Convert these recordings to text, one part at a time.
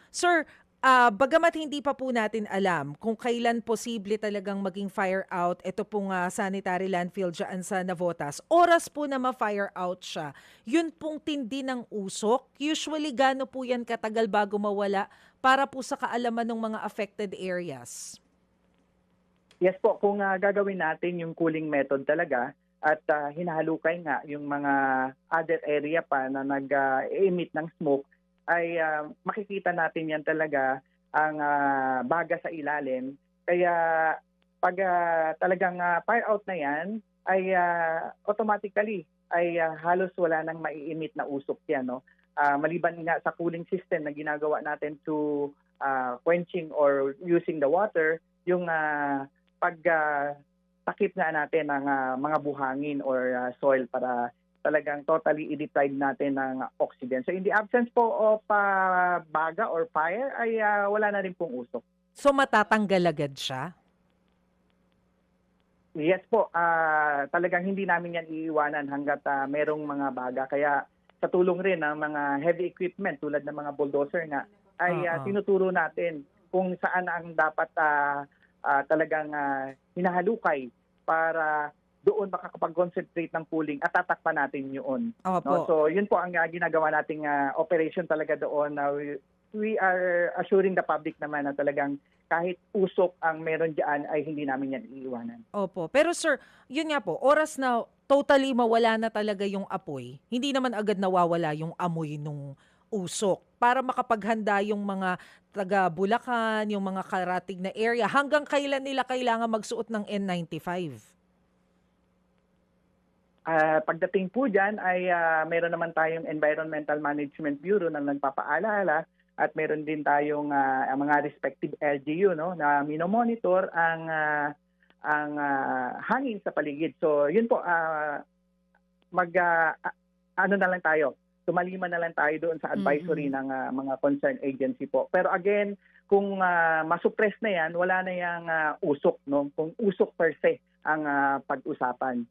Sir, bagamat hindi pa po natin alam kung kailan posible talagang maging fire out ito pong sanitary landfill dyan sa Navotas, oras po na ma-fire out siya, yun pong tindi ng usok, usually gaano po yan katagal bago mawala para po sa kaalaman ng mga affected areas? Yes po, kung gagawin natin yung cooling method talaga at hinahalukay nga yung mga other area pa na nag-emit ng smoke, ay makikita natin yan talaga ang baga sa ilalim. Kaya pag talagang fire out na yan, ay automatically ay halos wala nang mai-emit na usok yan. No? Maliban nga sa cooling system na ginagawa natin to quenching or using the water, yung pag takip nga natin ng mga buhangin or soil para talagang totally i-deprive natin ng oxygen. So in the absence po of baga or fire, ay wala na rin pong usok. So matatanggal agad siya? Yes po, talagang hindi namin yan iiwanan hanggat merong mga baga. Kaya sa tulong rin ng mga heavy equipment tulad ng mga bulldozer nga, ay tinuturo natin kung saan ang dapat talagang hinahalukay para doon makakapag-concentrate ng cooling at tatakpan natin yun. No? So yun po ang ginagawa nating operation talaga doon. We are assuring the public naman na talagang kahit usok ang meron dyan ay hindi namin yan iiwanan. Opo. Pero sir, yun nga po, oras na totally mawala na talaga yung apoy, hindi naman agad nawawala yung amoy nung usok para makapaghanda yung mga taga Bulacan, yung mga karatig na area. Hanggang kailan nila kailangan magsuot ng N95? Pagdating po dyan ay meron naman tayong Environmental Management Bureau na nagpapaalala at meron din tayong mga respective LGU no, na minomonitor ang hangin sa paligid. So yun po, ano na lang tayo, tumaliman na lang tayo doon sa advisory ng mga concerned agency po. Pero again, kung masuppress na yan, wala na yung usok. No? Kung usok per se ang pag-usapan.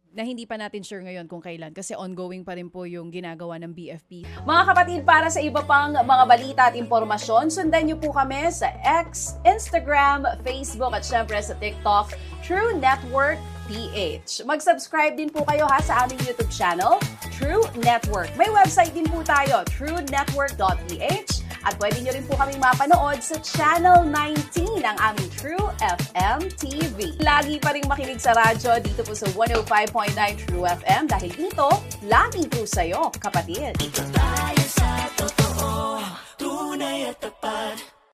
Na hindi pa natin sure ngayon kung kailan kasi ongoing pa rin po yung ginagawa ng BFP. Mga kapatid, para sa iba pang mga balita at impormasyon, sundan niyo po kami sa X, Instagram, Facebook at syempre sa TikTok, True Network PH. Mag-subscribe din po kayo sa aming YouTube channel, True Network. May website din po tayo, truenetwork.ph. At pwede nyo rin po kaming mapanood sa Channel 19 ng aming True FM TV. Lagi pa rin makinig sa radyo dito po sa 105.9 True FM dahil dito, lagi po sa'yo, kapatid. Ito tayo sa totoo, tunay at tapat.